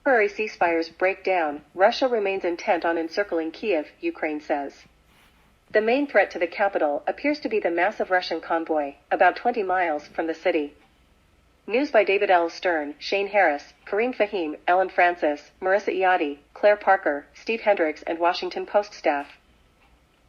temporary ceasefires break down, Russia remains intent on encircling Kiev, Ukraine says. The main threat to the capital appears to be the massive Russian convoy, about 20 miles from the city. News by David L. Stern, Shane Harris, Kareem Fahim, Ellen Francis, Marissa Iotti, Claire Parker, Steve Hendricks and Washington Post staff.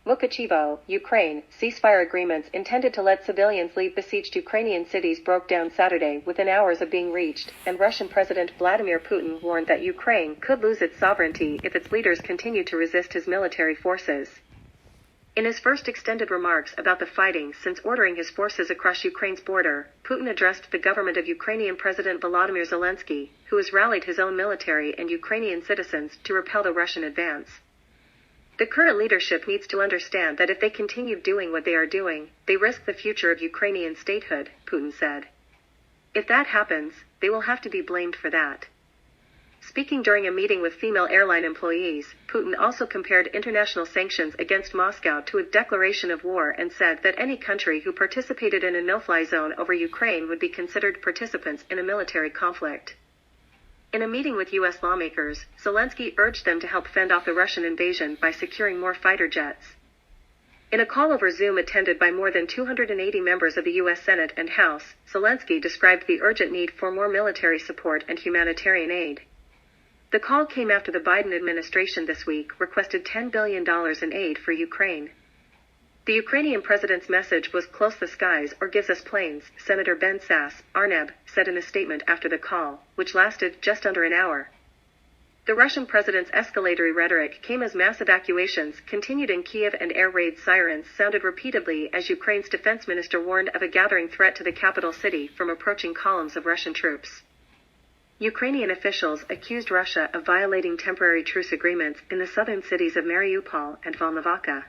Mukachevo, Ukraine, ceasefire agreements intended to let civilians leave besieged Ukrainian cities broke down Saturday within hours of being reached, and Russian President Vladimir Putin warned that Ukraine could lose its sovereignty if its leaders continue to resist his military forces. In his first extended remarks about the fighting since ordering his forces across Ukraine's border, Putin addressed the government of Ukrainian President Volodymyr Zelensky, who has rallied his own military and Ukrainian citizens to repel the Russian advance. The current leadership needs to understand that if they continue doing what they are doing, they risk the future of Ukrainian statehood, Putin said. If that happens, they will have to be blamed for that. Speaking during a meeting with female airline employees, Putin also compared international sanctions against Moscow to a declaration of war and said that any country who participated in a no-fly zone over Ukraine would be considered participants in a military conflict. In a meeting with U.S. lawmakers, Zelensky urged them to help fend off the Russian invasion by securing more fighter jets. In a call over Zoom attended by more than 280 members of the U.S. Senate and House, Zelensky described the urgent need for more military support and humanitarian aid. The call came after the Biden administration this week requested $10 billion in aid for Ukraine. The Ukrainian president's message was "close the skies or gives us planes," Senator Ben Sass, Arneb, said in a statement after the call, which lasted just under an hour. The Russian president's escalatory rhetoric came as mass evacuations continued in Kiev and air raid sirens sounded repeatedly as Ukraine's defense minister warned of a gathering threat to the capital city from approaching columns of Russian troops. Ukrainian officials accused Russia of violating temporary truce agreements in the southern cities of Mariupol and Volnovakha.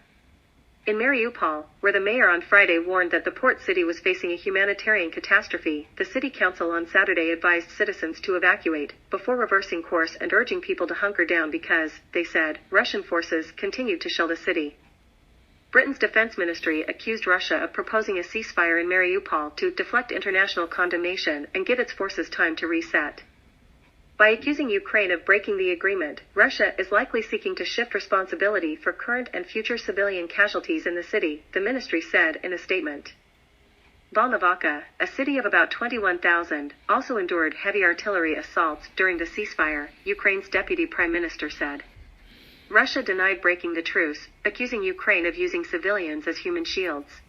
In Mariupol, where the mayor on Friday warned that the port city was facing a humanitarian catastrophe, the city council on Saturday advised citizens to evacuate, before reversing course and urging people to hunker down because, they said, Russian forces continued to shell the city. Britain's defense ministry accused Russia of proposing a ceasefire in Mariupol to deflect international condemnation and give its forces time to reset. By accusing Ukraine of breaking the agreement, Russia is likely seeking to shift responsibility for current and future civilian casualties in the city, the ministry said in a statement. Volnovakha, a city of about 21,000, also endured heavy artillery assaults during the ceasefire, Ukraine's deputy prime minister said. Russia denied breaking the truce, accusing Ukraine of using civilians as human shields.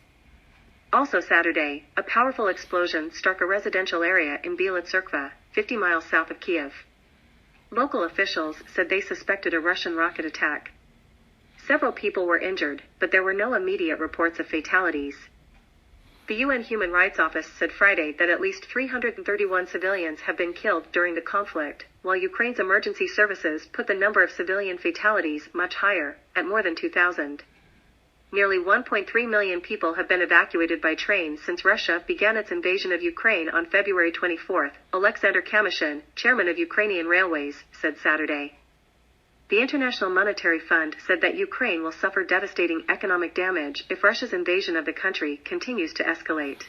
Also Saturday, a powerful explosion struck a residential area in Biela Tserkva, 50 miles south of Kiev. Local officials said they suspected a Russian rocket attack. Several people were injured, but there were no immediate reports of fatalities. The UN Human Rights Office said Friday that at least 331 civilians have been killed during the conflict, while Ukraine's emergency services put the number of civilian fatalities much higher, at more than 2,000. Nearly 1.3 million people have been evacuated by train since Russia began its invasion of Ukraine on February 24, Alexander Kamyshin, chairman of Ukrainian Railways, said Saturday. The International Monetary Fund said that Ukraine will suffer devastating economic damage if Russia's invasion of the country continues to escalate.